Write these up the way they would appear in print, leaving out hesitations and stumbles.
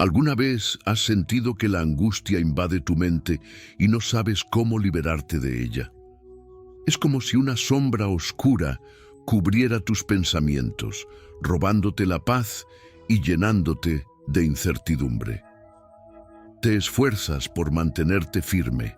¿Alguna vez has sentido que la angustia invade tu mente y no sabes cómo liberarte de ella? Es como si una sombra oscura cubriera tus pensamientos, robándote la paz y llenándote de incertidumbre. Te esfuerzas por mantenerte firme,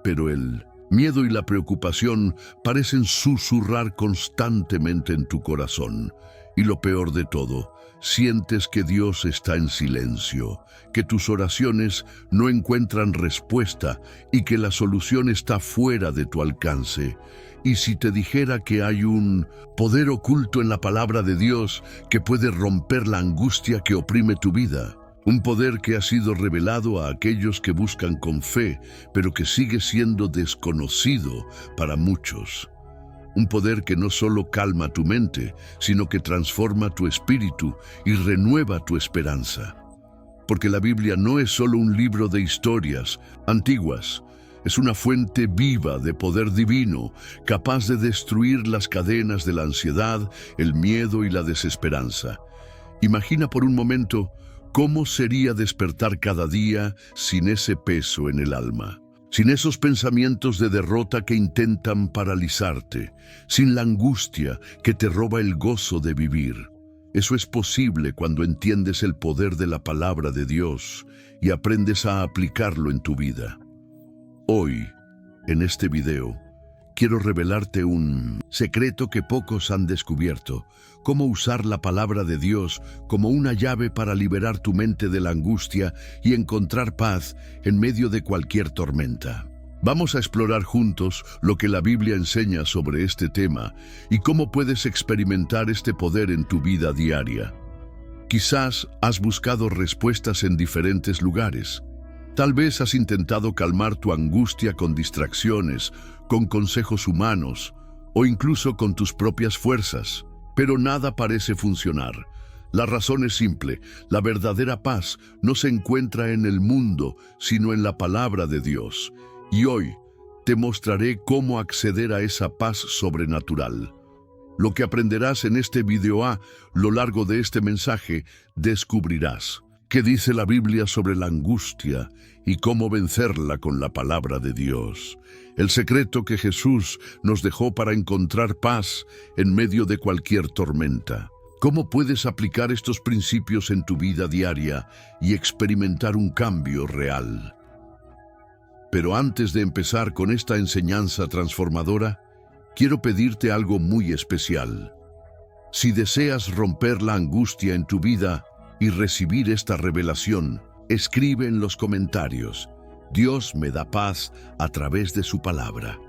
pero el miedo y la preocupación parecen susurrar constantemente en tu corazón. Y lo peor de todo, sientes que Dios está en silencio, que tus oraciones no encuentran respuesta y que la solución está fuera de tu alcance. Y si te dijera que hay un poder oculto en la palabra de Dios que puede romper la angustia que oprime tu vida, un poder que ha sido revelado a aquellos que buscan con fe, pero que sigue siendo desconocido para muchos. Un poder que no solo calma tu mente, sino que transforma tu espíritu y renueva tu esperanza. Porque la Biblia no es solo un libro de historias antiguas, es una fuente viva de poder divino, capaz de destruir las cadenas de la ansiedad, el miedo y la desesperanza. Imagina por un momento cómo sería despertar cada día sin ese peso en el alma. Sin esos pensamientos de derrota que intentan paralizarte, sin la angustia que te roba el gozo de vivir. Eso es posible cuando entiendes el poder de la palabra de Dios y aprendes a aplicarlo en tu vida. Hoy, en este video, quiero revelarte un secreto que pocos han descubierto: cómo usar la palabra de Dios como una llave para liberar tu mente de la angustia y encontrar paz en medio de cualquier tormenta. Vamos a explorar juntos lo que la Biblia enseña sobre este tema y cómo puedes experimentar este poder en tu vida diaria. Quizás has buscado respuestas en diferentes lugares. Tal vez has intentado calmar tu angustia con distracciones, con consejos humanos o incluso con tus propias fuerzas, pero nada parece funcionar. La razón es simple: la verdadera paz no se encuentra en el mundo, sino en la palabra de Dios. Y hoy te mostraré cómo acceder a esa paz sobrenatural. Lo que aprenderás en este video a lo largo de este mensaje, descubrirás qué dice la Biblia sobre la angustia y cómo vencerla con la palabra de Dios. El secreto que Jesús nos dejó para encontrar paz en medio de cualquier tormenta. ¿Cómo puedes aplicar estos principios en tu vida diaria y experimentar un cambio real? Pero antes de empezar con esta enseñanza transformadora, quiero pedirte algo muy especial. Si deseas romper la angustia en tu vida y recibir esta revelación, escribe en los comentarios: Dios me da paz a través de su palabra.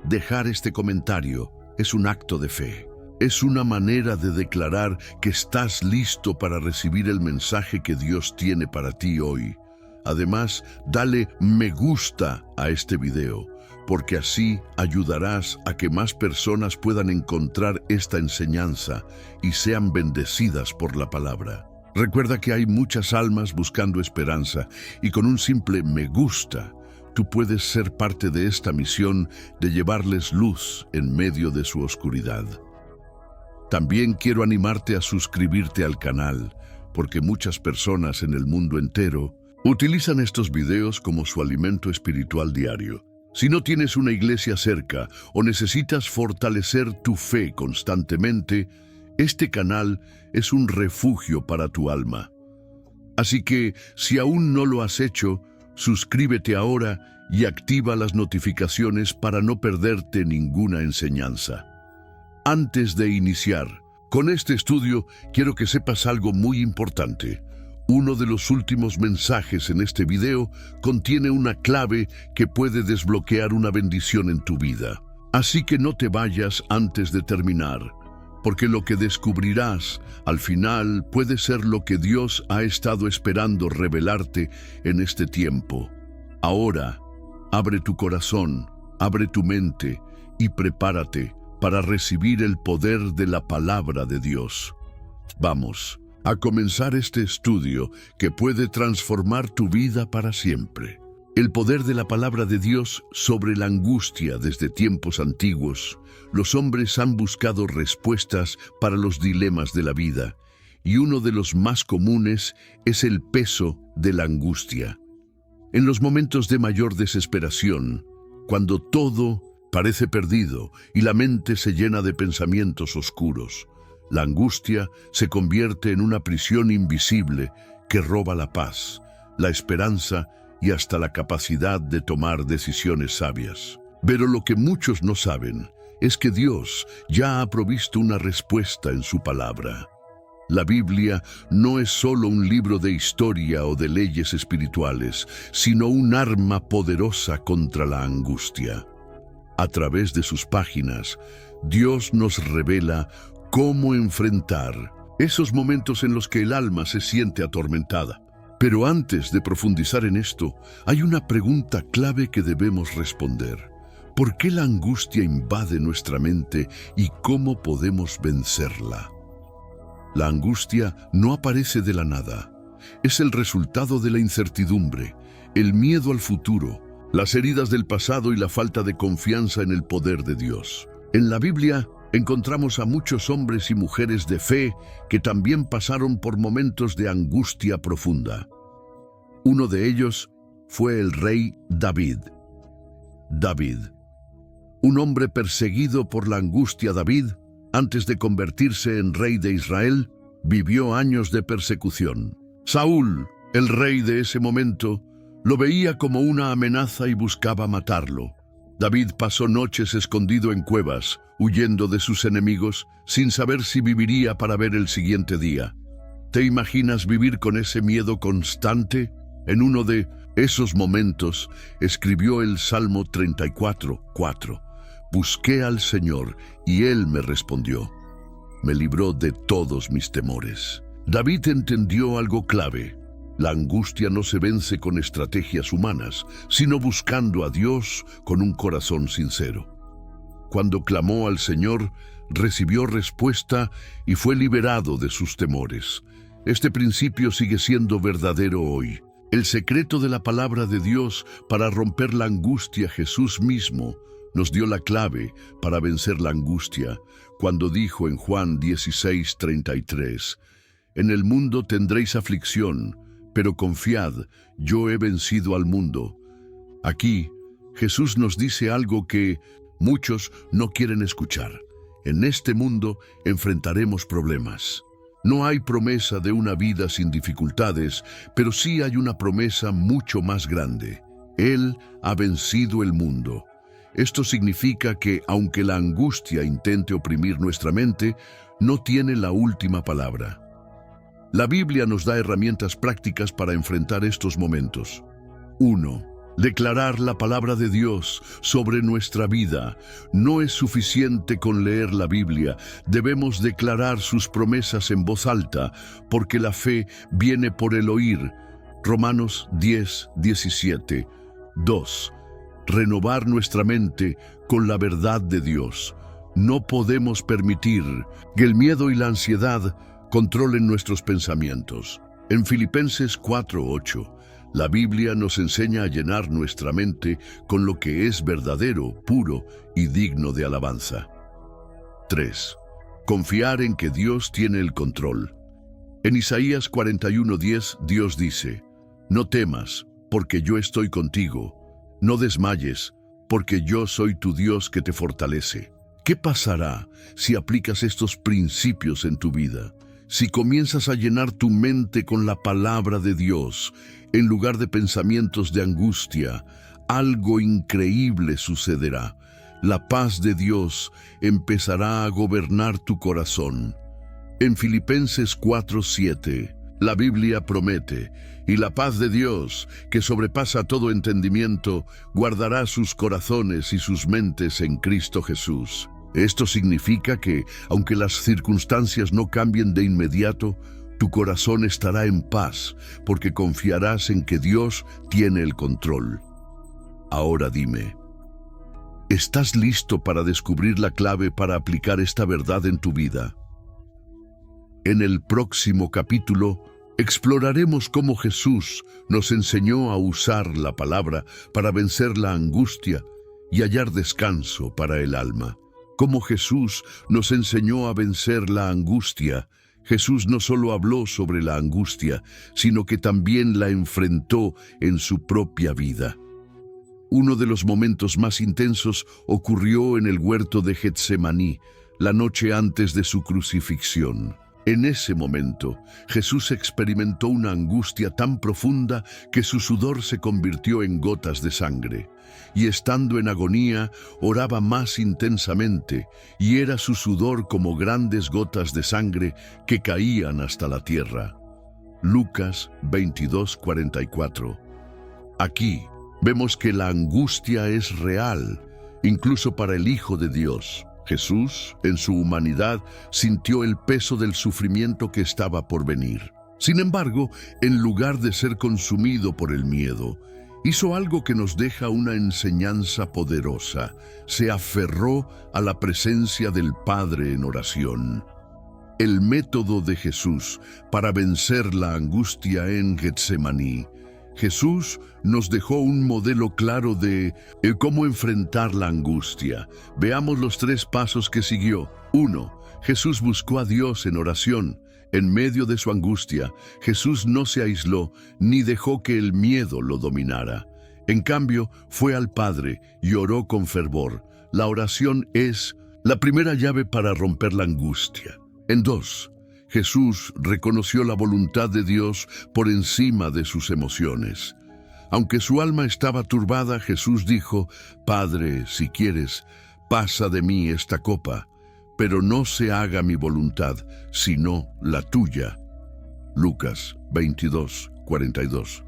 Dejar este comentario es un acto de fe. Es una manera de declarar que estás listo para recibir el mensaje que Dios tiene para ti hoy. Además, dale me gusta a este video, porque así ayudarás a que más personas puedan encontrar esta enseñanza y sean bendecidas por la palabra. Recuerda que hay muchas almas buscando esperanza y con un simple me gusta, tú puedes ser parte de esta misión de llevarles luz en medio de su oscuridad. También quiero animarte a suscribirte al canal, porque muchas personas en el mundo entero utilizan estos videos como su alimento espiritual diario. Si no tienes una iglesia cerca o necesitas fortalecer tu fe constantemente, este canal es un refugio para tu alma. Así que, si aún no lo has hecho, suscríbete ahora y activa las notificaciones para no perderte ninguna enseñanza. Antes de iniciar con este estudio, quiero que sepas algo muy importante. Uno de los últimos mensajes en este video contiene una clave que puede desbloquear una bendición en tu vida. Así que no te vayas antes de terminar, porque lo que descubrirás al final puede ser lo que Dios ha estado esperando revelarte en este tiempo. Ahora, abre tu corazón, abre tu mente y prepárate para recibir el poder de la palabra de Dios. Vamos a comenzar este estudio que puede transformar tu vida para siempre. El poder de la palabra de Dios sobre la angustia. Desde tiempos antiguos, los hombres han buscado respuestas para los dilemas de la vida, y uno de los más comunes es el peso de la angustia. En los momentos de mayor desesperación, cuando todo parece perdido y la mente se llena de pensamientos oscuros, la angustia se convierte en una prisión invisible que roba la paz, la esperanza y hasta la capacidad de tomar decisiones sabias. Pero lo que muchos no saben es que Dios ya ha provisto una respuesta en su palabra. La Biblia no es solo un libro de historia o de leyes espirituales, sino un arma poderosa contra la angustia. A través de sus páginas, Dios nos revela cómo enfrentar esos momentos en los que el alma se siente atormentada. Pero antes de profundizar en esto, hay una pregunta clave que debemos responder. ¿Por qué la angustia invade nuestra mente y cómo podemos vencerla? La angustia no aparece de la nada. Es el resultado de la incertidumbre, el miedo al futuro, las heridas del pasado y la falta de confianza en el poder de Dios. En la Biblia encontramos a muchos hombres y mujeres de fe que también pasaron por momentos de angustia profunda. Uno de ellos fue el rey David. David, un hombre perseguido por la angustia. David, antes de convertirse en rey de Israel, vivió años de persecución. Saúl, el rey de ese momento, lo veía como una amenaza y buscaba matarlo. David pasó noches escondido en cuevas, huyendo de sus enemigos, sin saber si viviría para ver el siguiente día. ¿Te imaginas vivir con ese miedo constante? En uno de esos momentos, escribió el Salmo 34:4. Busqué al Señor, y Él me respondió. Me libró de todos mis temores. David entendió algo clave. La angustia no se vence con estrategias humanas, sino buscando a Dios con un corazón sincero. Cuando clamó al Señor, recibió respuesta y fue liberado de sus temores. Este principio sigue siendo verdadero hoy. El secreto de la palabra de Dios para romper la angustia, Jesús mismo nos dio la clave para vencer la angustia, cuando dijo en Juan 16:33, «En el mundo tendréis aflicción, pero confiad, yo he vencido al mundo». Aquí, Jesús nos dice algo que muchos no quieren escuchar. En este mundo enfrentaremos problemas. No hay promesa de una vida sin dificultades, pero sí hay una promesa mucho más grande. Él ha vencido el mundo. Esto significa que, aunque la angustia intente oprimir nuestra mente, no tiene la última palabra. La Biblia nos da herramientas prácticas para enfrentar estos momentos. 1. Declarar la palabra de Dios sobre nuestra vida. No es suficiente con leer la Biblia, debemos declarar sus promesas en voz alta, porque la fe viene por el oír. Romanos 10:17. 2. Renovar nuestra mente con la verdad de Dios. No podemos permitir que el miedo y la ansiedad controlen nuestros pensamientos. En Filipenses 4:8, la Biblia nos enseña a llenar nuestra mente con lo que es verdadero, puro y digno de alabanza. 3. Confiar en que Dios tiene el control. En Isaías 41:10, Dios dice, «No temas, porque yo estoy contigo. No desmayes, porque yo soy tu Dios que te fortalece». ¿Qué pasará si aplicas estos principios en tu vida? Si comienzas a llenar tu mente con la palabra de Dios, en lugar de pensamientos de angustia, algo increíble sucederá. La paz de Dios empezará a gobernar tu corazón. En Filipenses 4:7, la Biblia promete, «Y la paz de Dios, que sobrepasa todo entendimiento, guardará sus corazones y sus mentes en Cristo Jesús». Esto significa que, aunque las circunstancias no cambien de inmediato, tu corazón estará en paz, porque confiarás en que Dios tiene el control. Ahora dime, ¿estás listo para descubrir la clave para aplicar esta verdad en tu vida? En el próximo capítulo, exploraremos cómo Jesús nos enseñó a usar la palabra para vencer la angustia y hallar descanso para el alma. Como Jesús nos enseñó a vencer la angustia, Jesús no solo habló sobre la angustia, sino que también la enfrentó en su propia vida. Uno de los momentos más intensos ocurrió en el huerto de Getsemaní, la noche antes de su crucifixión. En ese momento, Jesús experimentó una angustia tan profunda que su sudor se convirtió en gotas de sangre, y estando en agonía, oraba más intensamente, y era su sudor como grandes gotas de sangre que caían hasta la tierra. Lucas 22:44. Aquí vemos que la angustia es real, incluso para el Hijo de Dios. Jesús, en su humanidad, sintió el peso del sufrimiento que estaba por venir. Sin embargo, en lugar de ser consumido por el miedo, hizo algo que nos deja una enseñanza poderosa. Se aferró a la presencia del Padre en oración. El método de Jesús para vencer la angustia en Getsemaní. Jesús nos dejó un modelo claro de cómo enfrentar la angustia. Veamos los 3 pasos que siguió. 1. Jesús buscó a Dios en oración. En medio de su angustia, Jesús no se aisló ni dejó que el miedo lo dominara. En cambio, fue al Padre y oró con fervor. La oración es la primera llave para romper la angustia. 2. Jesús reconoció la voluntad de Dios por encima de sus emociones. Aunque su alma estaba turbada, Jesús dijo: Padre, si quieres, pasa de mí esta copa, pero no se haga mi voluntad, sino la tuya. Lucas 22:42.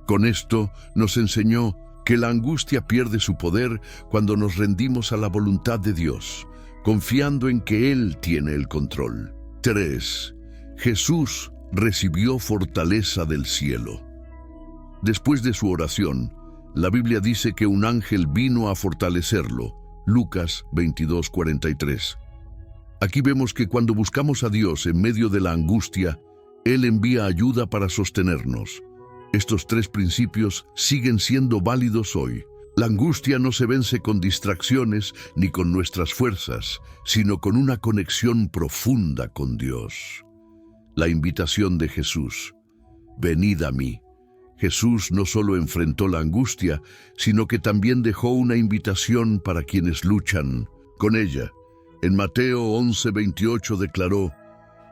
Con esto nos enseñó que la angustia pierde su poder cuando nos rendimos a la voluntad de Dios, confiando en que Él tiene el control. 3. Jesús recibió fortaleza del cielo. Después de su oración, la Biblia dice que un ángel vino a fortalecerlo. Lucas 22:43. Aquí vemos que cuando buscamos a Dios en medio de la angustia, Él envía ayuda para sostenernos. Estos 3 principios siguen siendo válidos hoy. La angustia no se vence con distracciones ni con nuestras fuerzas, sino con una conexión profunda con Dios. La invitación de Jesús: venid a mí. Jesús no solo enfrentó la angustia, sino que también dejó una invitación para quienes luchan con ella. En Mateo 11:28 declaró: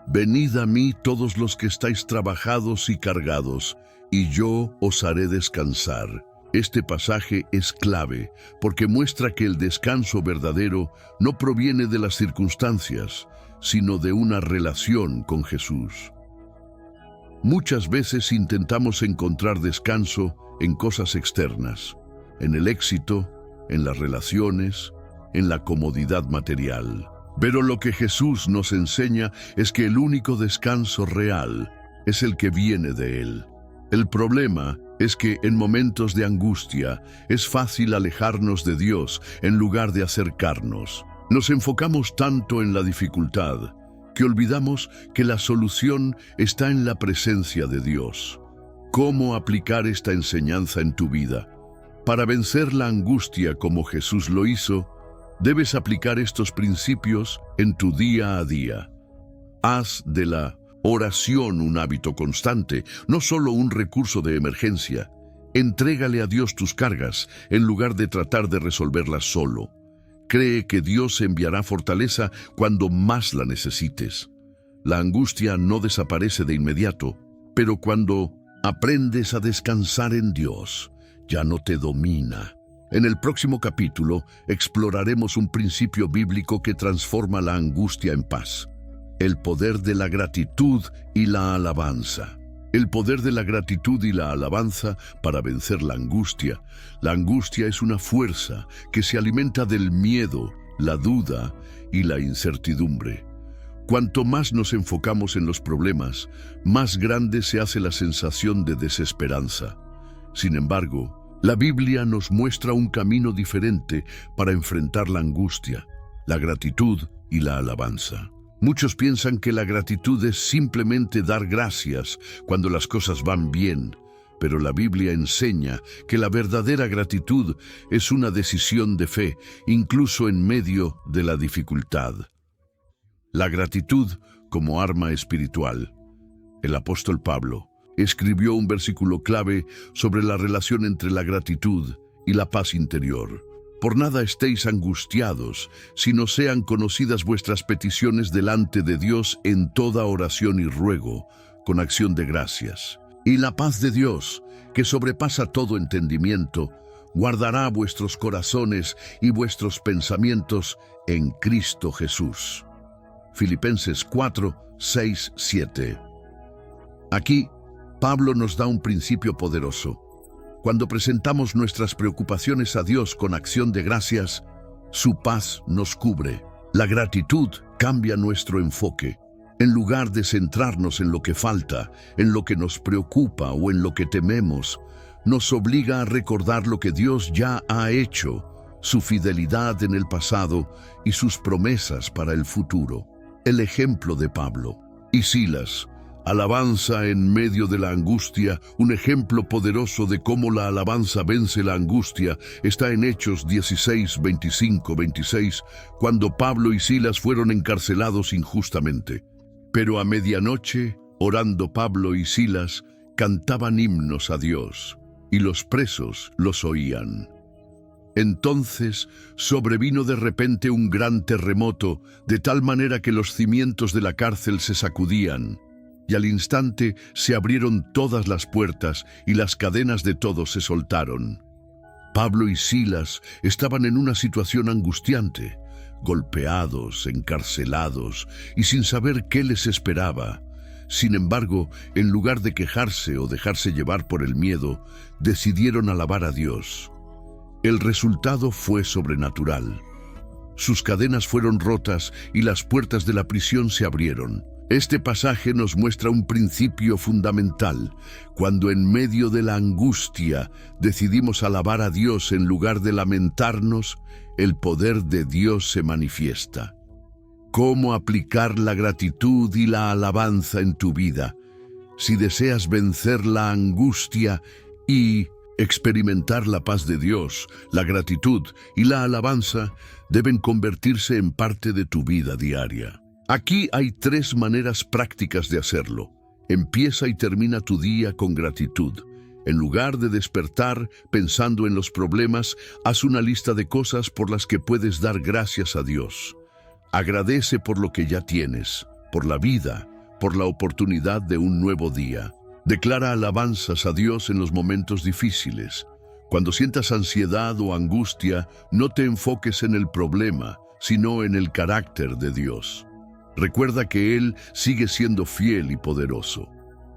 venid a mí todos los que estáis trabajados y cargados, y yo os haré descansar. Este pasaje es clave porque muestra que el descanso verdadero no proviene de las circunstancias, sino de una relación con Jesús. Muchas veces intentamos encontrar descanso en cosas externas, en el éxito, en las relaciones, en la comodidad material. Pero lo que Jesús nos enseña es que el único descanso real es el que viene de Él. El problema es que en momentos de angustia es fácil alejarnos de Dios en lugar de acercarnos. Nos enfocamos tanto en la dificultad que olvidamos que la solución está en la presencia de Dios. ¿Cómo aplicar esta enseñanza en tu vida? Para vencer la angustia como Jesús lo hizo, debes aplicar estos principios en tu día a día. Haz de la oración un hábito constante, no solo un recurso de emergencia. Entrégale a Dios tus cargas en lugar de tratar de resolverlas solo. Cree que Dios enviará fortaleza cuando más la necesites. La angustia no desaparece de inmediato, pero cuando aprendes a descansar en Dios, ya no te domina. En el próximo capítulo exploraremos un principio bíblico que transforma la angustia en paz: el poder de la gratitud y la alabanza. El poder de la gratitud y la alabanza para vencer la angustia. La angustia es una fuerza que se alimenta del miedo, la duda y la incertidumbre. Cuanto más nos enfocamos en los problemas, más grande se hace la sensación de desesperanza. Sin embargo, la Biblia nos muestra un camino diferente para enfrentar la angustia: la gratitud y la alabanza. Muchos piensan que la gratitud es simplemente dar gracias cuando las cosas van bien, pero la Biblia enseña que la verdadera gratitud es una decisión de fe, incluso en medio de la dificultad. La gratitud como arma espiritual. El apóstol Pablo escribió un versículo clave sobre la relación entre la gratitud y la paz interior. Por nada estéis angustiados, sino sean conocidas vuestras peticiones delante de Dios en toda oración y ruego, con acción de gracias. Y la paz de Dios, que sobrepasa todo entendimiento, guardará vuestros corazones y vuestros pensamientos en Cristo Jesús. Filipenses 4, 6, 7. Aquí, Pablo nos da un principio poderoso. Cuando presentamos nuestras preocupaciones a Dios con acción de gracias, su paz nos cubre. La gratitud cambia nuestro enfoque. En lugar de centrarnos en lo que falta, en lo que nos preocupa o en lo que tememos, nos obliga a recordar lo que Dios ya ha hecho, su fidelidad en el pasado y sus promesas para el futuro. El ejemplo de Pablo y Silas, alabanza en medio de la angustia, un ejemplo poderoso de cómo la alabanza vence la angustia, está en Hechos 16, 25, 26, cuando Pablo y Silas fueron encarcelados injustamente. Pero a medianoche, orando Pablo y Silas, cantaban himnos a Dios, y los presos los oían. Entonces sobrevino de repente un gran terremoto, de tal manera que los cimientos de la cárcel se sacudían, y al instante se abrieron todas las puertas y las cadenas de todos se soltaron. Pablo y Silas estaban en una situación angustiante, golpeados, encarcelados y sin saber qué les esperaba. Sin embargo, en lugar de quejarse o dejarse llevar por el miedo, decidieron alabar a Dios. El resultado fue sobrenatural. Sus cadenas fueron rotas y las puertas de la prisión se abrieron. Este pasaje nos muestra un principio fundamental. Cuando en medio de la angustia decidimos alabar a Dios en lugar de lamentarnos, el poder de Dios se manifiesta. ¿Cómo aplicar la gratitud y la alabanza en tu vida? Si deseas vencer la angustia y experimentar la paz de Dios, la gratitud y la alabanza deben convertirse en parte de tu vida diaria. Aquí hay 3 maneras prácticas de hacerlo. Empieza y termina tu día con gratitud. En lugar de despertar pensando en los problemas, haz una lista de cosas por las que puedes dar gracias a Dios. Agradece por lo que ya tienes, por la vida, por la oportunidad de un nuevo día. Declara alabanzas a Dios en los momentos difíciles. Cuando sientas ansiedad o angustia, no te enfoques en el problema, sino en el carácter de Dios. Recuerda que Él sigue siendo fiel y poderoso.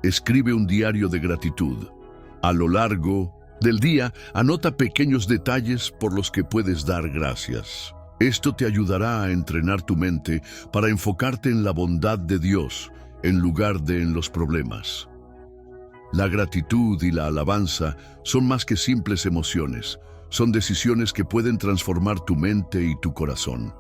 Escribe un diario de gratitud. A lo largo del día, anota pequeños detalles por los que puedes dar gracias. Esto te ayudará a entrenar tu mente para enfocarte en la bondad de Dios, en lugar de en los problemas. La gratitud y la alabanza son más que simples emociones, son decisiones que pueden transformar tu mente y tu corazón.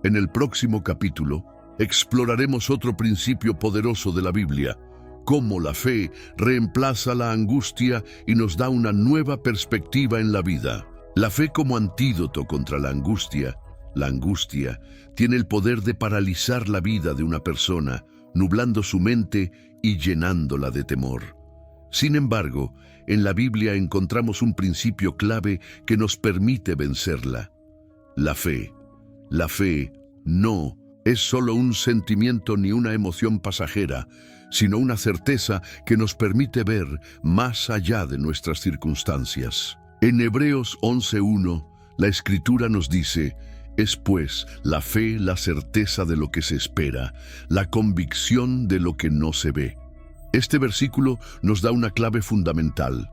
En el próximo capítulo, exploraremos otro principio poderoso de la Biblia, cómo la fe reemplaza la angustia y nos da una nueva perspectiva en la vida. La fe como antídoto contra la angustia tiene el poder de paralizar la vida de una persona, nublando su mente y llenándola de temor. Sin embargo, en la Biblia encontramos un principio clave que nos permite vencerla. La fe. La fe no es solo un sentimiento ni una emoción pasajera, sino una certeza que nos permite ver más allá de nuestras circunstancias. En Hebreos 11:1, la Escritura nos dice: es pues la fe la certeza de lo que se espera, la convicción de lo que no se ve. Este versículo nos da una clave fundamental.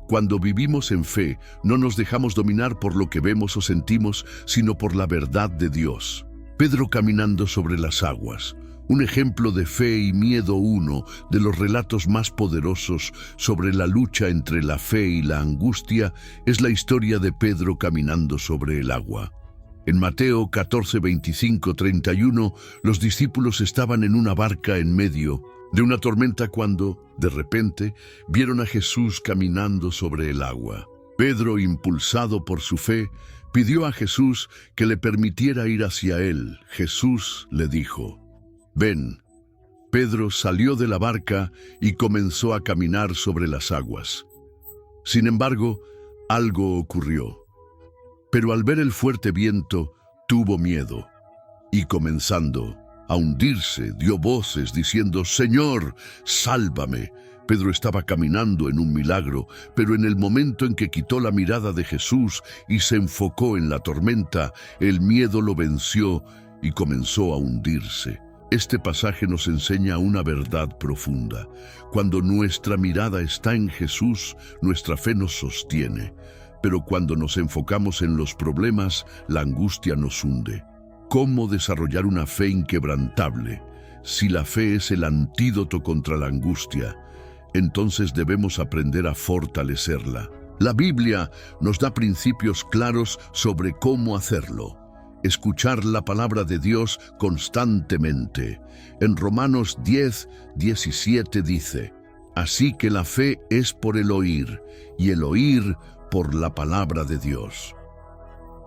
Cuando vivimos en fe, no nos dejamos dominar por lo que vemos o sentimos, sino por la verdad de Dios. Pedro caminando sobre las aguas, un ejemplo de fe y miedo, uno de los relatos más poderosos sobre la lucha entre la fe y la angustia, es la historia de Pedro caminando sobre el agua. En Mateo 14, 25, 31, los discípulos estaban en una barca en medio de una tormenta cuando, de repente, vieron a Jesús caminando sobre el agua. Pedro, impulsado por su fe, pidió a Jesús que le permitiera ir hacia él. Jesús le dijo: Ven. Pedro salió de la barca y comenzó a caminar sobre las aguas. Sin embargo, algo ocurrió. Pero al ver el fuerte viento, tuvo miedo, y comenzando a hundirse, dio voces diciendo: «Señor, sálvame». Pedro estaba caminando en un milagro, pero en el momento en que quitó la mirada de Jesús y se enfocó en la tormenta, el miedo lo venció y comenzó a hundirse. Este pasaje nos enseña una verdad profunda. Cuando nuestra mirada está en Jesús, nuestra fe nos sostiene. Pero cuando nos enfocamos en los problemas, la angustia nos hunde. ¿Cómo desarrollar una fe inquebrantable? Si la fe es el antídoto contra la angustia, entonces debemos aprender a fortalecerla. La Biblia nos da principios claros sobre cómo hacerlo. Escuchar la palabra de Dios constantemente. En Romanos 10:17 dice: «Así que la fe es por el oír, y el oír por la palabra de Dios».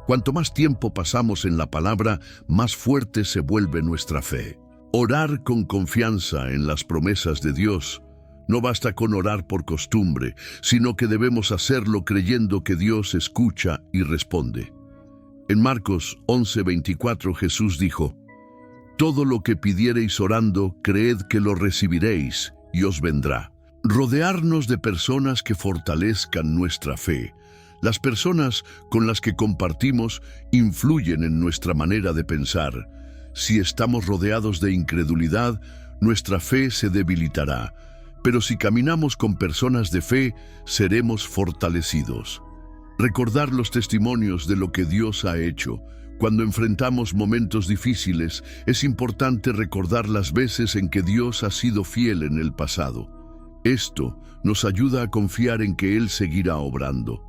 Cuanto más tiempo pasamos en la palabra, más fuerte se vuelve nuestra fe. Orar con confianza en las promesas de Dios. No basta con orar por costumbre, sino que debemos hacerlo creyendo que Dios escucha y responde. En Marcos 11:24 Jesús dijo: «Todo lo que pidiereis orando, creed que lo recibiréis y os vendrá». Rodearnos de personas que fortalezcan nuestra fe. Las personas con las que compartimos influyen en nuestra manera de pensar. Si estamos rodeados de incredulidad, nuestra fe se debilitará. Pero si caminamos con personas de fe, seremos fortalecidos. Recordar los testimonios de lo que Dios ha hecho. Cuando enfrentamos momentos difíciles, es importante recordar las veces en que Dios ha sido fiel en el pasado. Esto nos ayuda a confiar en que Él seguirá obrando.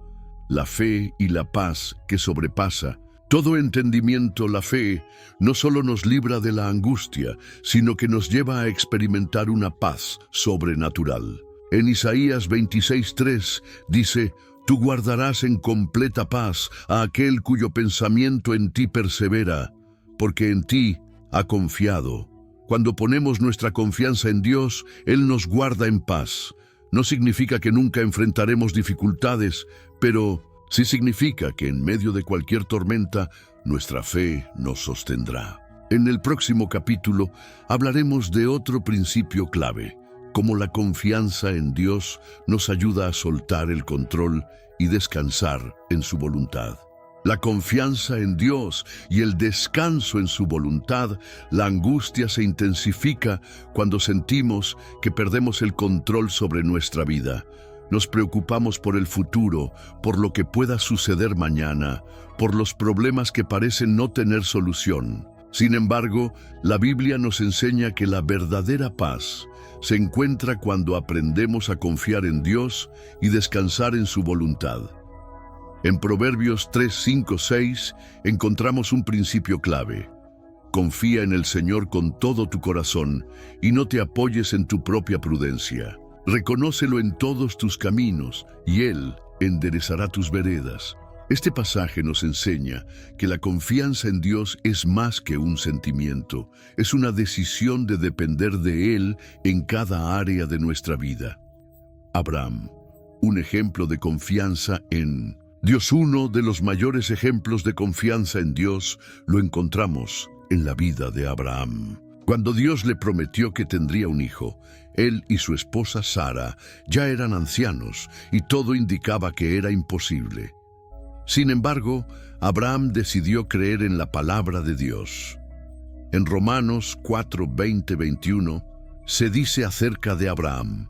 La fe y la paz que sobrepasa todo entendimiento, la fe, no solo nos libra de la angustia, sino que nos lleva a experimentar una paz sobrenatural. En Isaías 26:3 dice: «Tú guardarás en completa paz a aquel cuyo pensamiento en ti persevera, porque en ti ha confiado». Cuando ponemos nuestra confianza en Dios, Él nos guarda en paz. No significa que nunca enfrentaremos dificultades, pero sí significa que en medio de cualquier tormenta, nuestra fe nos sostendrá. En el próximo capítulo hablaremos de otro principio clave, cómo la confianza en Dios nos ayuda a soltar el control y descansar en su voluntad. La confianza en Dios y el descanso en su voluntad, la angustia se intensifica cuando sentimos que perdemos el control sobre nuestra vida. Nos preocupamos por el futuro, por lo que pueda suceder mañana, por los problemas que parecen no tener solución. Sin embargo, la Biblia nos enseña que la verdadera paz se encuentra cuando aprendemos a confiar en Dios y descansar en su voluntad. En Proverbios 3:5-6 encontramos un principio clave. Confía en el Señor con todo tu corazón y no te apoyes en tu propia prudencia. Reconócelo en todos tus caminos y Él enderezará tus veredas. Este pasaje nos enseña que la confianza en Dios es más que un sentimiento, es una decisión de depender de Él en cada área de nuestra vida. Abraham, un ejemplo de confianza en Dios. Uno de los mayores ejemplos de confianza en Dios lo encontramos en la vida de Abraham. Cuando Dios le prometió que tendría un hijo, él y su esposa Sara ya eran ancianos y todo indicaba que era imposible. Sin embargo, Abraham decidió creer en la palabra de Dios. En Romanos 4:20-21 se dice acerca de Abraham: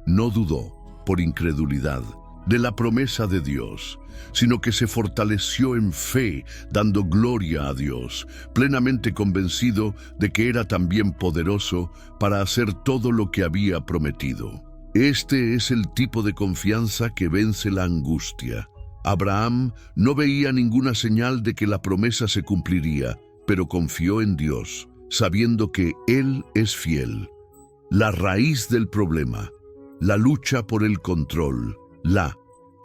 no dudó, por incredulidad, de la promesa de Dios, sino que se fortaleció en fe, dando gloria a Dios, plenamente convencido de que era también poderoso para hacer todo lo que había prometido. Este es el tipo de confianza que vence la angustia. Abraham no veía ninguna señal de que la promesa se cumpliría, pero confió en Dios, sabiendo que Él es fiel. La raíz del problema, la lucha por el control, la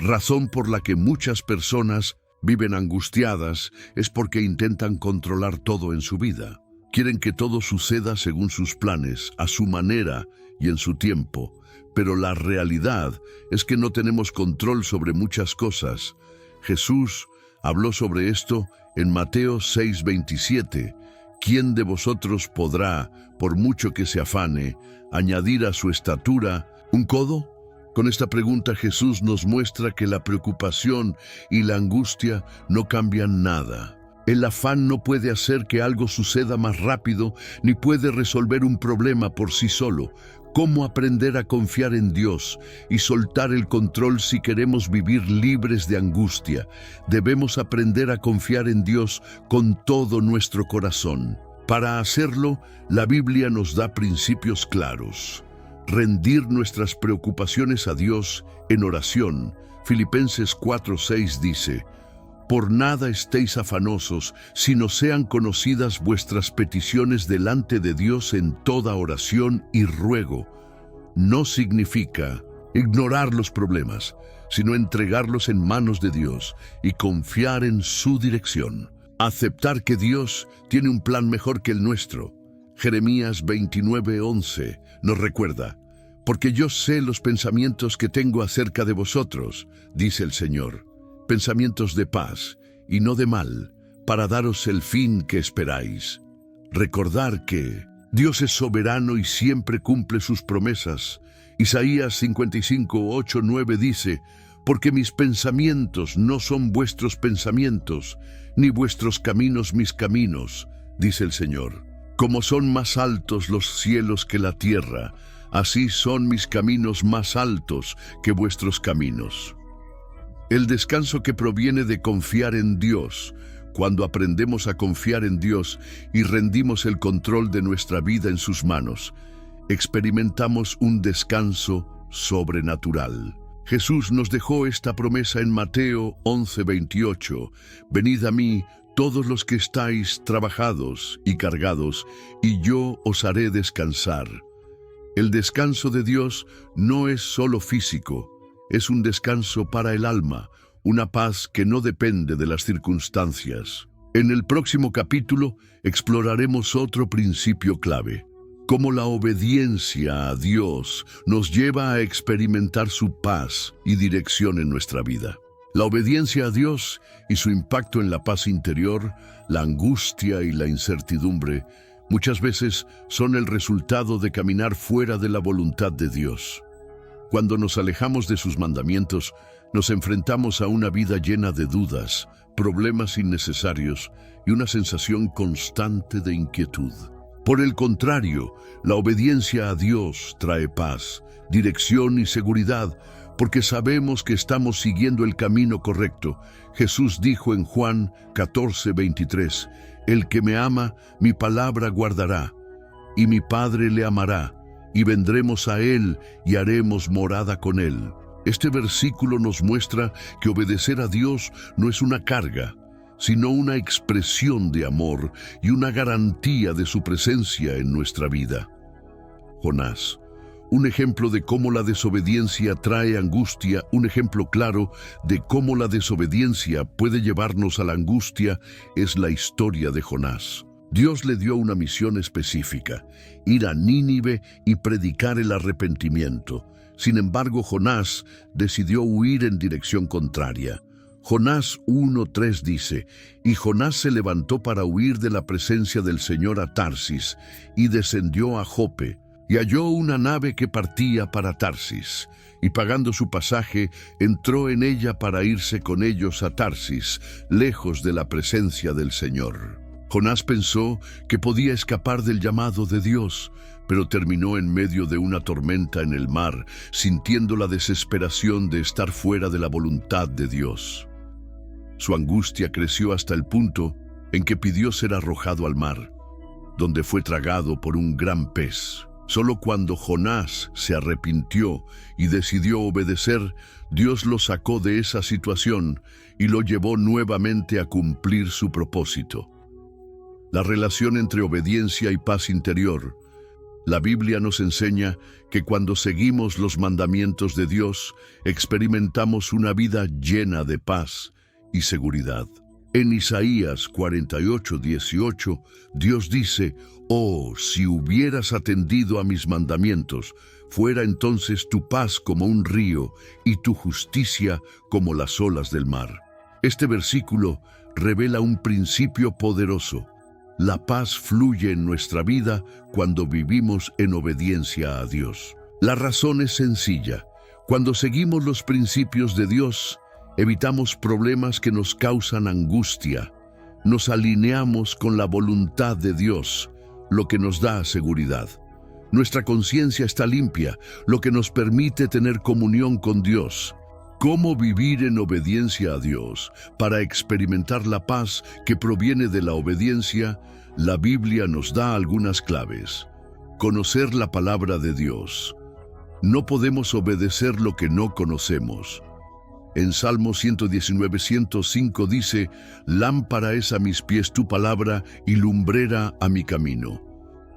razón por la que muchas personas viven angustiadas es porque intentan controlar todo en su vida. Quieren que todo suceda según sus planes, a su manera y en su tiempo. Pero la realidad es que no tenemos control sobre muchas cosas. Jesús habló sobre esto en Mateo 6:27. ¿Quién de vosotros podrá, por mucho que se afane, añadir a su estatura un codo? Con esta pregunta Jesús nos muestra que la preocupación y la angustia no cambian nada. El afán no puede hacer que algo suceda más rápido, ni puede resolver un problema por sí solo. ¿Cómo aprender a confiar en Dios y soltar el control si queremos vivir libres de angustia? Debemos aprender a confiar en Dios con todo nuestro corazón. Para hacerlo, la Biblia nos da principios claros. Rendir nuestras preocupaciones a Dios en oración. Filipenses 4:6 dice: por nada estéis afanosos, sino sean conocidas vuestras peticiones delante de Dios en toda oración y ruego. No significa ignorar los problemas, sino entregarlos en manos de Dios y confiar en su dirección. Aceptar que Dios tiene un plan mejor que el nuestro. Jeremías 29:11 nos recuerda: porque yo sé los pensamientos que tengo acerca de vosotros, dice el Señor, pensamientos de paz y no de mal, para daros el fin que esperáis. Recordar que Dios es soberano y siempre cumple sus promesas. Isaías 55:8-9 dice: porque mis pensamientos no son vuestros pensamientos, ni vuestros caminos mis caminos, dice el Señor. Como son más altos los cielos que la tierra, así son mis caminos más altos que vuestros caminos. El descanso que proviene de confiar en Dios. Cuando aprendemos a confiar en Dios y rendimos el control de nuestra vida en sus manos, experimentamos un descanso sobrenatural. Jesús nos dejó esta promesa en Mateo 11:28. Venid a mí, todos los que estáis trabajados y cargados, y yo os haré descansar. El descanso de Dios no es solo físico, es un descanso para el alma, una paz que no depende de las circunstancias. En el próximo capítulo exploraremos otro principio clave: cómo la obediencia a Dios nos lleva a experimentar su paz y dirección en nuestra vida. La obediencia a Dios y su impacto en la paz interior, la angustia y la incertidumbre, muchas veces son el resultado de caminar fuera de la voluntad de Dios. Cuando nos alejamos de sus mandamientos, nos enfrentamos a una vida llena de dudas, problemas innecesarios y una sensación constante de inquietud. Por el contrario, la obediencia a Dios trae paz, dirección y seguridad, porque sabemos que estamos siguiendo el camino correcto. Jesús dijo en Juan 14:23, el que me ama, mi palabra guardará, y mi Padre le amará, y vendremos a él y haremos morada con él. Este versículo nos muestra que obedecer a Dios no es una carga, sino una expresión de amor y una garantía de su presencia en nuestra vida. Jonás, un ejemplo de cómo la desobediencia trae angustia, un ejemplo claro de cómo la desobediencia puede llevarnos a la angustia, es la historia de Jonás. Dios le dio una misión específica: ir a Nínive y predicar el arrepentimiento. Sin embargo, Jonás decidió huir en dirección contraria. Jonás 1:3 dice: y Jonás se levantó para huir de la presencia del Señor a Tarsis, y descendió a Jope, y halló una nave que partía para Tarsis, y pagando su pasaje, entró en ella para irse con ellos a Tarsis, lejos de la presencia del Señor. Jonás pensó que podía escapar del llamado de Dios, pero terminó en medio de una tormenta en el mar, sintiendo la desesperación de estar fuera de la voluntad de Dios. Su angustia creció hasta el punto en que pidió ser arrojado al mar, donde fue tragado por un gran pez. Solo cuando Jonás se arrepintió y decidió obedecer, Dios lo sacó de esa situación y lo llevó nuevamente a cumplir su propósito. La relación entre obediencia y paz interior. La Biblia nos enseña que cuando seguimos los mandamientos de Dios, experimentamos una vida llena de paz y seguridad. En Isaías 48:18, Dios dice: «Oh, si hubieras atendido a mis mandamientos, fuera entonces tu paz como un río y tu justicia como las olas del mar». Este versículo revela un principio poderoso. La paz fluye en nuestra vida cuando vivimos en obediencia a Dios. La razón es sencilla. Cuando seguimos los principios de Dios, evitamos problemas que nos causan angustia. Nos alineamos con la voluntad de Dios, lo que nos da seguridad. Nuestra conciencia está limpia, lo que nos permite tener comunión con Dios. ¿Cómo vivir en obediencia a Dios? Para experimentar la paz que proviene de la obediencia, la Biblia nos da algunas claves. Conocer la palabra de Dios. No podemos obedecer lo que no conocemos. En Salmo 119:105 dice: «Lámpara es a mis pies tu palabra y lumbrera a mi camino».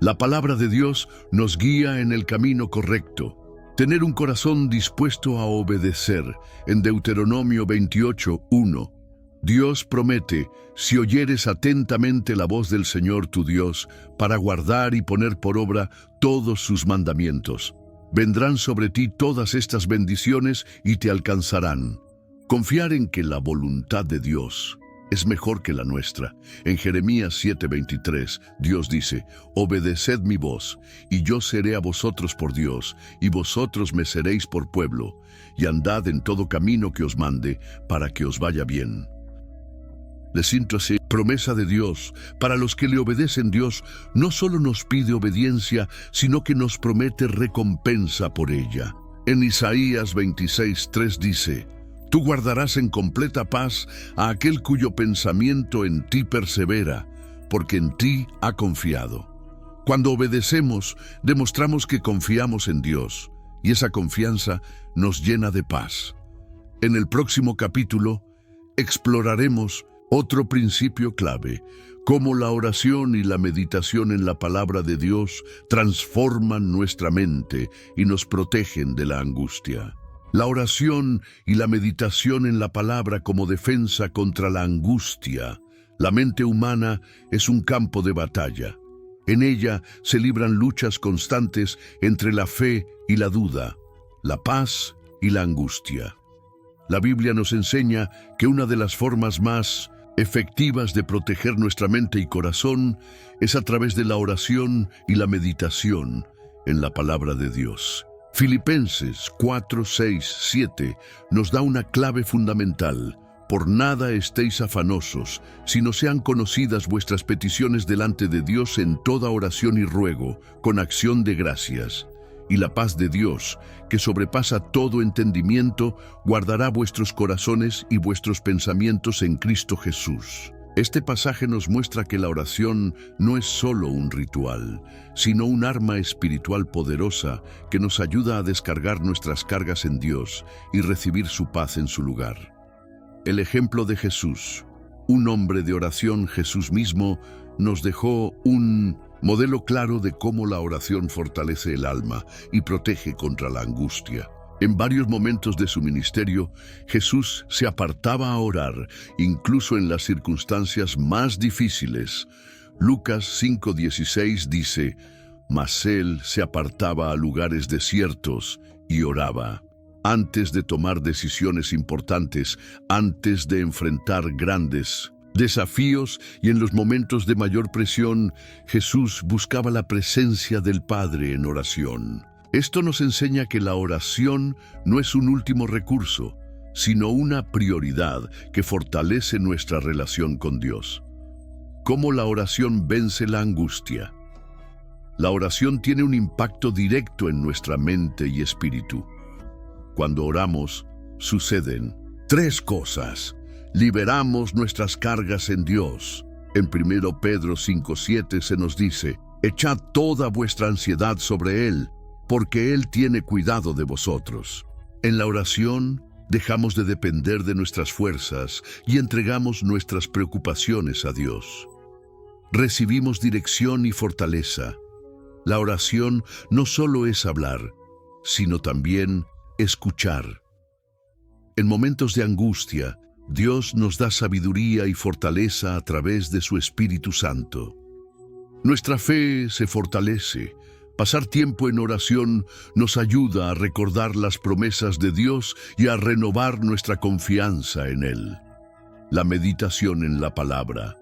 La palabra de Dios nos guía en el camino correcto. Tener un corazón dispuesto a obedecer. En Deuteronomio 28:1, Dios promete: «Si oyeres atentamente la voz del Señor tu Dios, para guardar y poner por obra todos sus mandamientos, vendrán sobre ti todas estas bendiciones y te alcanzarán». Confiar en que la voluntad de Dios es mejor que la nuestra. En Jeremías 7:23, Dios dice: «Obedeced mi voz, y yo seré a vosotros por Dios, y vosotros me seréis por pueblo, y andad en todo camino que os mande, para que os vaya bien». Le siento así, promesa de Dios. Para los que le obedecen, Dios no solo nos pide obediencia, sino que nos promete recompensa por ella. En Isaías 26:3 dice: «Tú guardarás en completa paz a aquel cuyo pensamiento en ti persevera, porque en ti ha confiado». Cuando obedecemos, demostramos que confiamos en Dios, y esa confianza nos llena de paz. En el próximo capítulo, exploraremos otro principio clave: cómo la oración y la meditación en la palabra de Dios transforman nuestra mente y nos protegen de la angustia. La oración y la meditación en la palabra como defensa contra la angustia. La mente humana es un campo de batalla. En ella se libran luchas constantes entre la fe y la duda, la paz y la angustia. La Biblia nos enseña que una de las formas más efectivas de proteger nuestra mente y corazón es a través de la oración y la meditación en la palabra de Dios. Filipenses 4:6-7 nos da una clave fundamental: «Por nada estéis afanosos, sino sean conocidas vuestras peticiones delante de Dios en toda oración y ruego, con acción de gracias. Y la paz de Dios, que sobrepasa todo entendimiento, guardará vuestros corazones y vuestros pensamientos en Cristo Jesús». Este pasaje nos muestra que la oración no es solo un ritual, sino un arma espiritual poderosa que nos ayuda a descargar nuestras cargas en Dios y recibir su paz en su lugar. El ejemplo de Jesús, un hombre de oración, Jesús mismo, nos dejó un modelo claro de cómo la oración fortalece el alma y protege contra la angustia. En varios momentos de su ministerio, Jesús se apartaba a orar, incluso en las circunstancias más difíciles. Lucas 5:16 dice: «Mas él se apartaba a lugares desiertos y oraba». Antes de tomar decisiones importantes, antes de enfrentar grandes desafíos y en los momentos de mayor presión, Jesús buscaba la presencia del Padre en oración. Esto nos enseña que la oración no es un último recurso, sino una prioridad que fortalece nuestra relación con Dios. ¿Cómo la oración vence la angustia? La oración tiene un impacto directo en nuestra mente y espíritu. Cuando oramos, suceden 3 cosas. Liberamos nuestras cargas en Dios. En 1 Pedro 5:7 se nos dice: «Echad toda vuestra ansiedad sobre Él, porque Él tiene cuidado de vosotros». En la oración, dejamos de depender de nuestras fuerzas y entregamos nuestras preocupaciones a Dios. Recibimos dirección y fortaleza. La oración no solo es hablar, sino también escuchar. En momentos de angustia, Dios nos da sabiduría y fortaleza a través de su Espíritu Santo. Nuestra fe se fortalece. Pasar tiempo en oración nos ayuda a recordar las promesas de Dios y a renovar nuestra confianza en Él. La meditación en la palabra,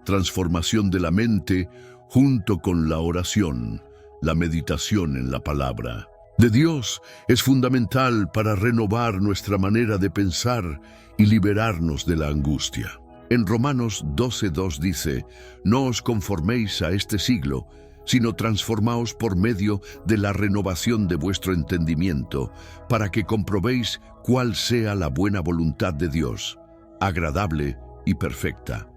transformación de la mente junto con la oración, la meditación en la palabra de Dios es fundamental para renovar nuestra manera de pensar y liberarnos de la angustia. En Romanos 12:2 dice, «No os conforméis a este siglo, sino transformaos por medio de la renovación de vuestro entendimiento, para que comprobéis cuál sea la buena voluntad de Dios, agradable y perfecta».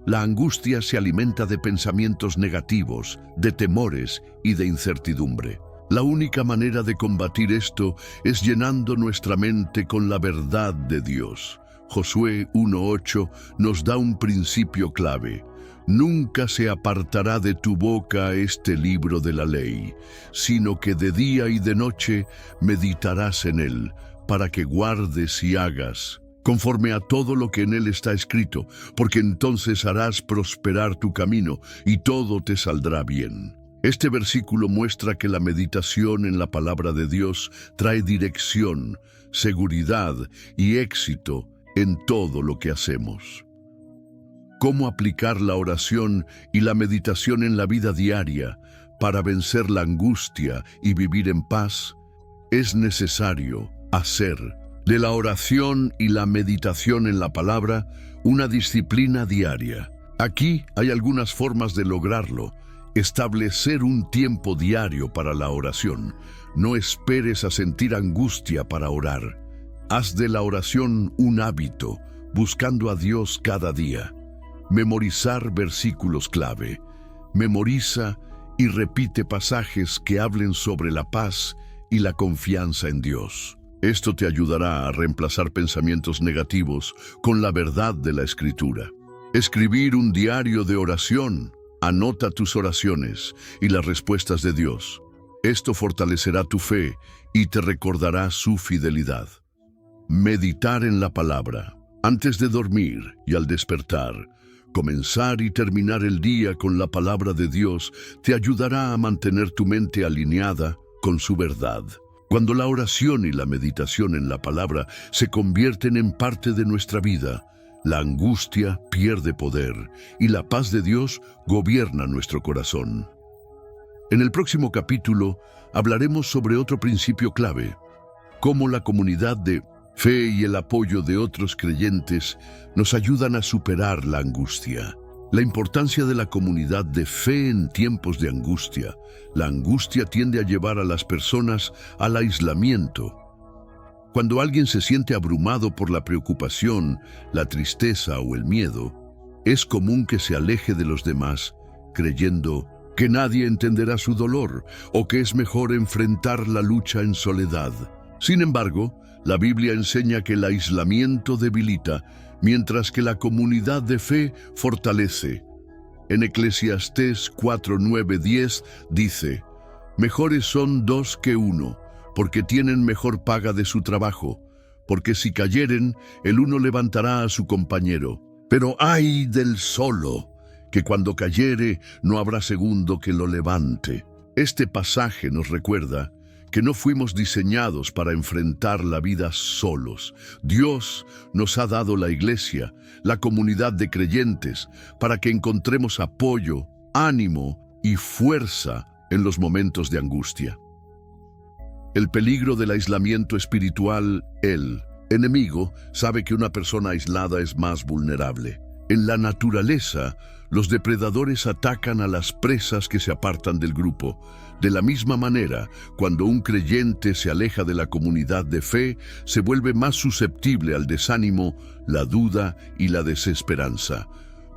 La angustia se alimenta de pensamientos negativos, de temores y de incertidumbre. La única manera de combatir esto es llenando nuestra mente con la verdad de Dios. Josué 1:8 nos da un principio clave. Nunca se apartará de tu boca este libro de la ley, sino que de día y de noche meditarás en él, para que guardes y hagas conforme a todo lo que en él está escrito, porque entonces harás prosperar tu camino y todo te saldrá bien. Este versículo muestra que la meditación en la palabra de Dios trae dirección, seguridad y éxito en todo lo que hacemos. ¿Cómo aplicar la oración y la meditación en la vida diaria para vencer la angustia y vivir en paz? Es necesario hacer de la oración y la meditación en la palabra una disciplina diaria. Aquí hay algunas formas de lograrlo. Establecer un tiempo diario para la oración. No esperes a sentir angustia para orar. Haz de la oración un hábito, buscando a Dios cada día. Memorizar versículos clave. Memoriza y repite pasajes que hablen sobre la paz y la confianza en Dios. Esto te ayudará a reemplazar pensamientos negativos con la verdad de la Escritura. Escribir un diario de oración. Anota tus oraciones y las respuestas de Dios. Esto fortalecerá tu fe y te recordará su fidelidad. Meditar en la palabra. Antes de dormir y al despertar, comenzar y terminar el día con la palabra de Dios te ayudará a mantener tu mente alineada con su verdad. Cuando la oración y la meditación en la palabra se convierten en parte de nuestra vida, la angustia pierde poder y la paz de Dios gobierna nuestro corazón. En el próximo capítulo hablaremos sobre otro principio clave, cómo la comunidad de fe y el apoyo de otros creyentes nos ayudan a superar la angustia. La importancia de la comunidad de fe en tiempos de angustia. La angustia tiende a llevar a las personas al aislamiento. Cuando alguien se siente abrumado por la preocupación, la tristeza o el miedo, es común que se aleje de los demás, creyendo que nadie entenderá su dolor o que es mejor enfrentar la lucha en soledad. Sin embargo, la Biblia enseña que el aislamiento debilita, mientras que la comunidad de fe fortalece. En Eclesiastés 4:9-10 dice, «Mejores son dos que uno, porque tienen mejor paga de su trabajo, porque si cayeren, el uno levantará a su compañero. Pero ay del solo, que cuando cayere no habrá segundo que lo levante». Este pasaje nos recuerda que no fuimos diseñados para enfrentar la vida solos. Dios nos ha dado la iglesia, la comunidad de creyentes, para que encontremos apoyo, ánimo y fuerza en los momentos de angustia. El peligro del aislamiento espiritual. El enemigo sabe que una persona aislada es más vulnerable. En la naturaleza, los depredadores atacan a las presas que se apartan del grupo. De la misma manera, cuando un creyente se aleja de la comunidad de fe, se vuelve más susceptible al desánimo, la duda y la desesperanza.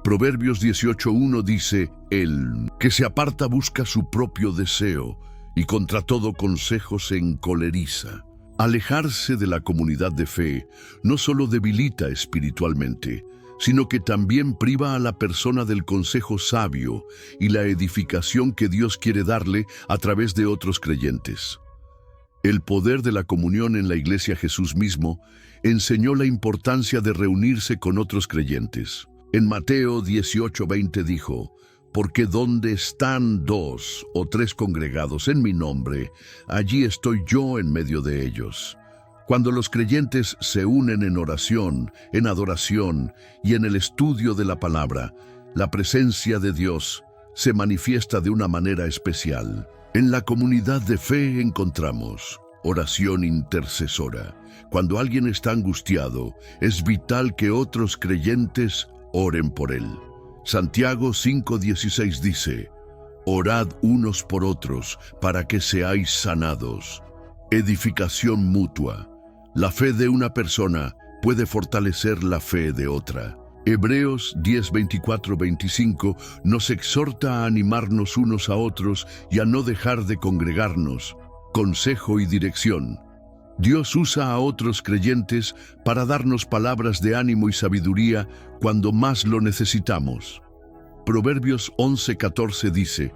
Proverbios 18:1 dice, «El que se aparta busca su propio deseo, y contra todo consejo se encoleriza». Alejarse de la comunidad de fe no solo debilita espiritualmente, sino que también priva a la persona del consejo sabio y la edificación que Dios quiere darle a través de otros creyentes. El poder de la comunión en la iglesia. Jesús mismo enseñó la importancia de reunirse con otros creyentes. En Mateo 18:20 dijo: porque donde están 2 o 3 congregados en mi nombre, allí estoy yo en medio de ellos. Cuando los creyentes se unen en oración, en adoración y en el estudio de la palabra, la presencia de Dios se manifiesta de una manera especial. En la comunidad de fe encontramos oración intercesora. Cuando alguien está angustiado, es vital que otros creyentes oren por él. Santiago 5:16 dice: orad unos por otros para que seáis sanados. Edificación mutua. La fe de una persona puede fortalecer la fe de otra. Hebreos 10:24-25 nos exhorta a animarnos unos a otros y a no dejar de congregarnos. Consejo y dirección. Dios usa a otros creyentes para darnos palabras de ánimo y sabiduría cuando más lo necesitamos. Proverbios 11:14 dice: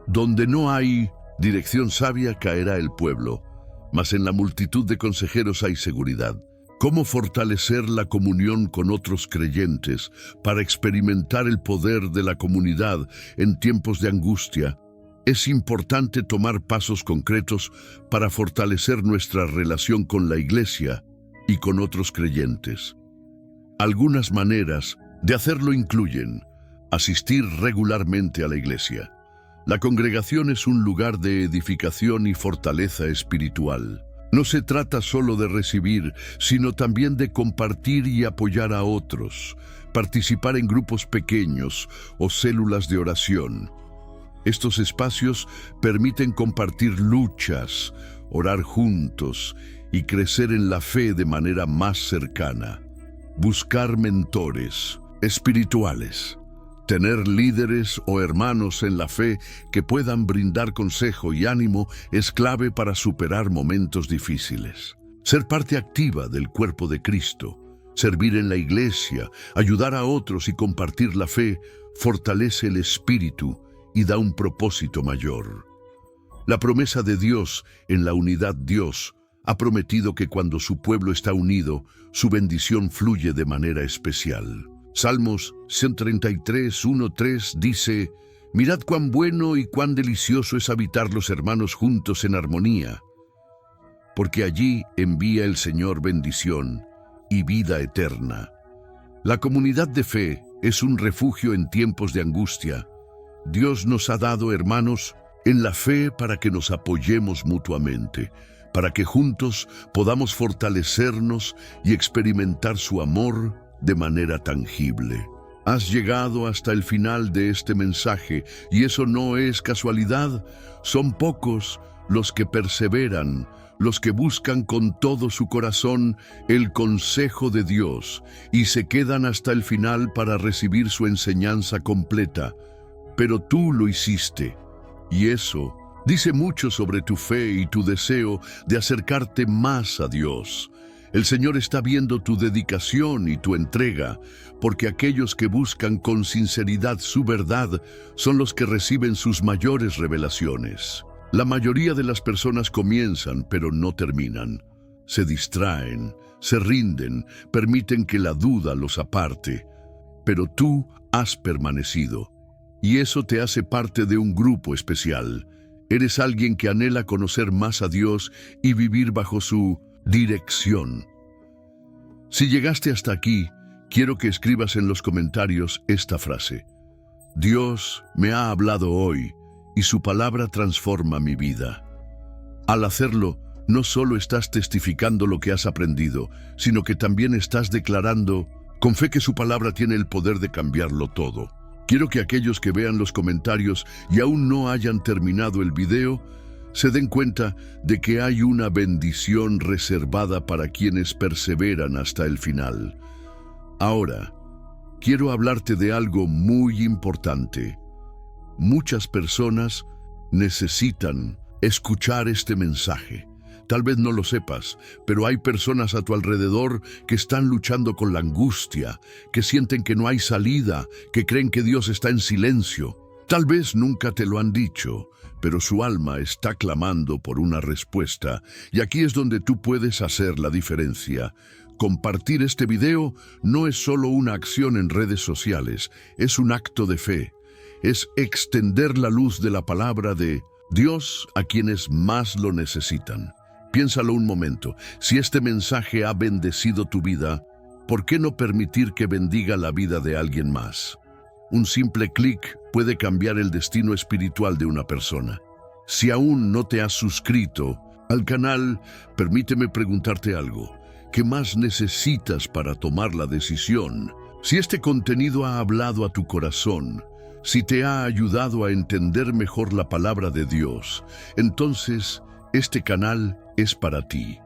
donde no hay dirección sabia caerá el pueblo, mas en la multitud de consejeros hay seguridad. ¿Cómo fortalecer la comunión con otros creyentes para experimentar el poder de la comunidad en tiempos de angustia? Es importante tomar pasos concretos para fortalecer nuestra relación con la iglesia y con otros creyentes. Algunas maneras de hacerlo incluyen: asistir regularmente a la iglesia. La congregación es un lugar de edificación y fortaleza espiritual. No se trata solo de recibir, sino también de compartir y apoyar a otros, participar en grupos pequeños o células de oración. Estos espacios permiten compartir luchas, orar juntos y crecer en la fe de manera más cercana. Buscar mentores espirituales. Tener líderes o hermanos en la fe que puedan brindar consejo y ánimo es clave para superar momentos difíciles. Ser parte activa del cuerpo de Cristo, servir en la iglesia, ayudar a otros y compartir la fe fortalece el espíritu y da un propósito mayor. La promesa de Dios en la unidad. Dios ha prometido que cuando su pueblo está unido, su bendición fluye de manera especial. Salmos 133:1-3 dice: mirad cuán bueno y cuán delicioso es habitar los hermanos juntos en armonía, porque allí envía el Señor bendición y vida eterna. La comunidad de fe es un refugio en tiempos de angustia. Dios nos ha dado hermanos en la fe para que nos apoyemos mutuamente, para que juntos podamos fortalecernos y experimentar su amor de manera tangible. Has llegado hasta el final de este mensaje y eso no es casualidad. Son pocos los que perseveran, los que buscan con todo su corazón el consejo de Dios y se quedan hasta el final para recibir su enseñanza completa. Pero tú lo hiciste, y eso dice mucho sobre tu fe y tu deseo de acercarte más a Dios. El Señor está viendo tu dedicación y tu entrega, porque aquellos que buscan con sinceridad su verdad son los que reciben sus mayores revelaciones. La mayoría de las personas comienzan, pero no terminan. Se distraen, se rinden, permiten que la duda los aparte. Pero tú has permanecido, y eso te hace parte de un grupo especial. Eres alguien que anhela conocer más a Dios y vivir bajo su dirección. Si llegaste hasta aquí, quiero que escribas en los comentarios esta frase: Dios me ha hablado hoy y su palabra transforma mi vida. Al hacerlo, no solo estás testificando lo que has aprendido, sino que también estás declarando con fe que su palabra tiene el poder de cambiarlo todo. Quiero que aquellos que vean los comentarios y aún no hayan terminado el video, se den cuenta de que hay una bendición reservada para quienes perseveran hasta el final. Ahora, quiero hablarte de algo muy importante. Muchas personas necesitan escuchar este mensaje. Tal vez no lo sepas, pero hay personas a tu alrededor que están luchando con la angustia, que sienten que no hay salida, que creen que Dios está en silencio. Tal vez nunca te lo han dicho, pero su alma está clamando por una respuesta, y aquí es donde tú puedes hacer la diferencia. Compartir este video no es solo una acción en redes sociales, es un acto de fe. Es extender la luz de la palabra de Dios a quienes más lo necesitan. Piénsalo un momento, si este mensaje ha bendecido tu vida, ¿por qué no permitir que bendiga la vida de alguien más? Un simple clic puede cambiar el destino espiritual de una persona. Si aún no te has suscrito al canal, permíteme preguntarte algo. ¿Qué más necesitas para tomar la decisión? Si este contenido ha hablado a tu corazón, si te ha ayudado a entender mejor la palabra de Dios, entonces este canal es para ti.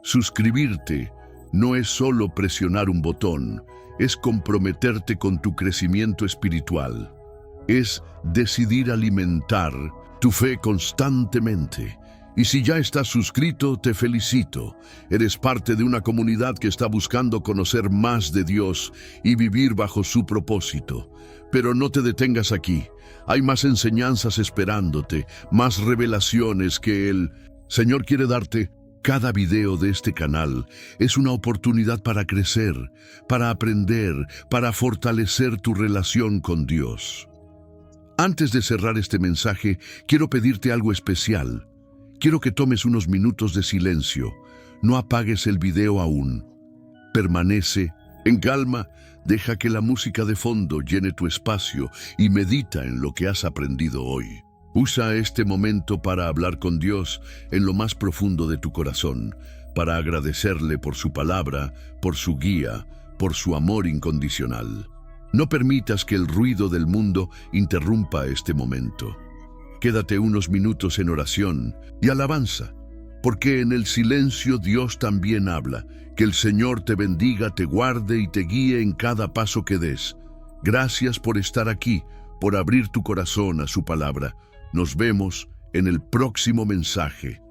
Suscribirte no es solo presionar un botón, es comprometerte con tu crecimiento espiritual. Es decidir alimentar tu fe constantemente. Y si ya estás suscrito, te felicito. Eres parte de una comunidad que está buscando conocer más de Dios y vivir bajo su propósito. Pero no te detengas aquí. Hay más enseñanzas esperándote, más revelaciones que el Señor quiere darte. Cada video de este canal es una oportunidad para crecer, para aprender, para fortalecer tu relación con Dios. Antes de cerrar este mensaje, quiero pedirte algo especial. Quiero que tomes unos minutos de silencio. No apagues el video aún. Permanece en calma, deja que la música de fondo llene tu espacio y medita en lo que has aprendido hoy. Usa este momento para hablar con Dios en lo más profundo de tu corazón, para agradecerle por su palabra, por su guía, por su amor incondicional. No permitas que el ruido del mundo interrumpa este momento. Quédate unos minutos en oración y alabanza, porque en el silencio Dios también habla. Que el Señor te bendiga, te guarde y te guíe en cada paso que des. Gracias por estar aquí, por abrir tu corazón a su palabra. Nos vemos en el próximo mensaje.